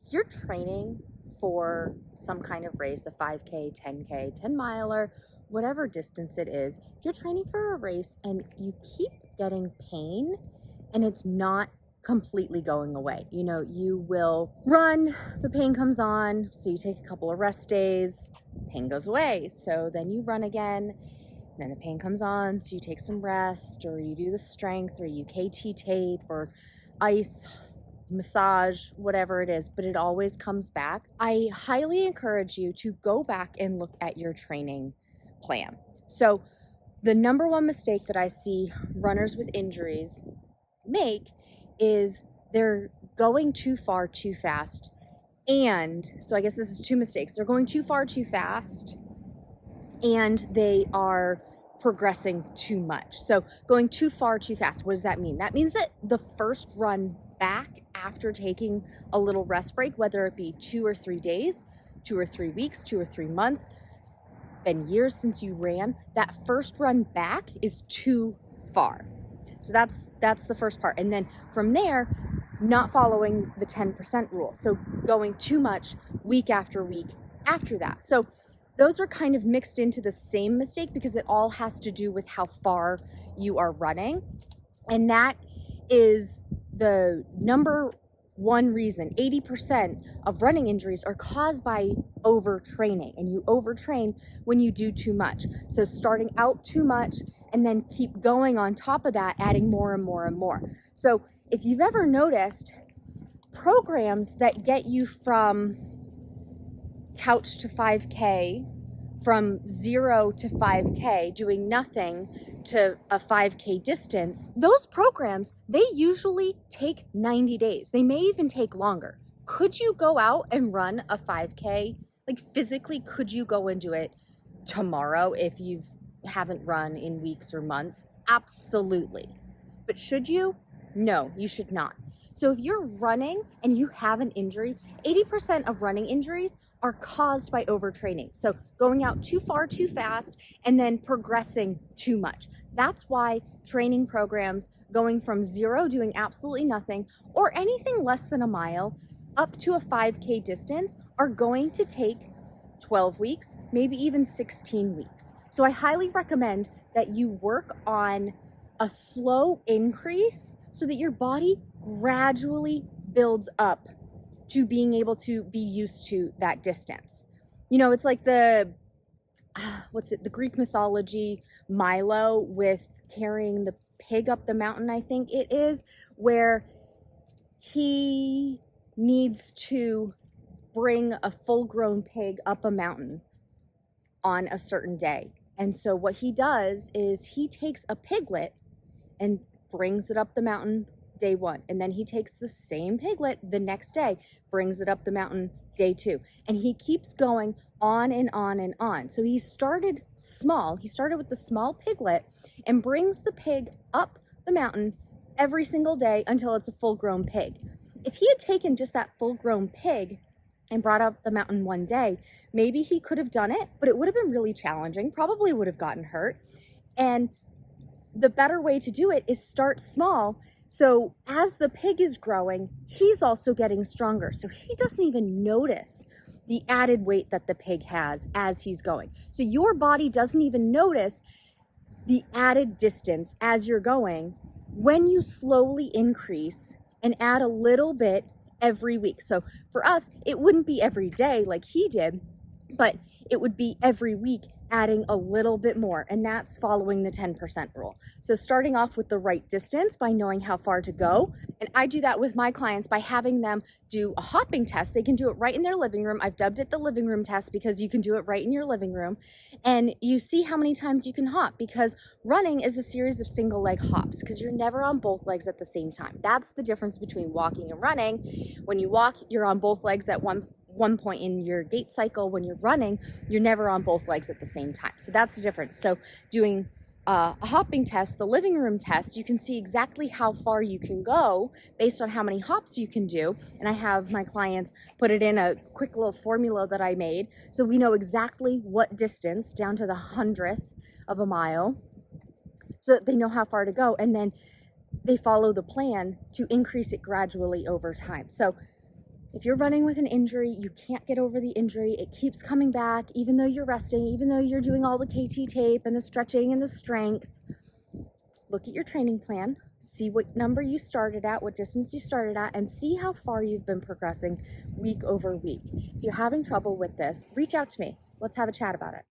you're training for some kind of race, a 5K, 10K, 10 miler, whatever distance it is, if you're training for a race and you keep getting pain and it's not completely going away, you will run, the pain comes on, so you take a couple of rest days, pain goes away, so then you run again, then the pain comes on, so you take some rest, or you do the strength, or you KT tape, or ice, massage, whatever it is, but it always comes back. I highly encourage you to go back and look at your training plan. So the number one mistake that I see runners with injuries make is they're going too far too fast. And so I guess this is two mistakes. They're going too far too fast and they are progressing too much. So going too far too fast, what does that mean? That means that the first run back after taking a little rest break, whether it be 2 or 3 days, 2 or 3 weeks, 2 or 3 months, been years since you ran, that first run back is too far. So that's the first part. And then from there, not following the 10% rule. So going too much week after week after that. So those are kind of mixed into the same mistake because it all has to do with how far you are running. And that is the number one reason. 80% of running injuries are caused by overtraining, and you overtrain when you do too much. So starting out too much and then keep going on top of that, adding more and more and more. So if you've ever noticed programs that get you from couch to 5K, from 0 to 5K, doing nothing to a 5K distance, those programs, they usually take 90 days. They may even take longer. Could you go out and run a 5K? Like physically, could you go and do it tomorrow if you haven't run in weeks or months? Absolutely. But should you? No, you should not. So if you're running and you have an injury, 80% of running injuries are caused by overtraining. So going out too far too fast and then progressing too much. That's why training programs going from 0, doing absolutely nothing, or anything less than a mile up to a 5K distance are going to take 12 weeks, maybe even 16 weeks. So I highly recommend that you work on a slow increase so that your body gradually builds up to being able to be used to that distance. It's like the Greek mythology Milo with carrying the pig up the mountain, I think it is, where he needs to bring a full-grown pig up a mountain on a certain day. And so what he does is he takes a piglet and brings it up the mountain day 1. And then he takes the same piglet the next day, brings it up the mountain day 2. And he keeps going on and on and on. So he started small. He started with the small piglet and brings the pig up the mountain every single day until it's a full-grown pig. If he had taken just that full-grown pig and brought up the mountain one day, maybe he could have done it, but it would have been really challenging, probably would have gotten hurt. And the better way to do it is start small. So as the pig is growing, he's also getting stronger. So he doesn't even notice the added weight that the pig has as he's going. So your body doesn't even notice the added distance as you're going when you slowly increase and add a little bit every week. So for us, it wouldn't be every day like he did, but it would be every week adding a little bit more, and that's following the 10% rule. So starting off with the right distance by knowing how far to go, and I do that with my clients by having them do a hopping test. They can do it right in their living room. I've dubbed it the living room test because you can do it right in your living room, and you see how many times you can hop, because running is a series of single leg hops because you're never on both legs at the same time. That's the difference between walking and running. When you walk, you're on both legs at one point in your gait cycle. When you're running, you're never on both legs at the same time. So that's the difference. So doing a hopping test, the living room test, you can see exactly how far you can go based on how many hops you can do. And I have my clients put it in a quick little formula that I made. So we know exactly what distance down to the 100th of a mile so that they know how far to go. And then they follow the plan to increase it gradually over time. So If you're running with an injury, you can't get over the injury, it keeps coming back, even though you're resting, even though you're doing all the KT tape and the stretching and the strength, look at your training plan, see what number you started at, what distance you started at, and see how far you've been progressing week over week. If you're having trouble with this, reach out to me. Let's have a chat about it.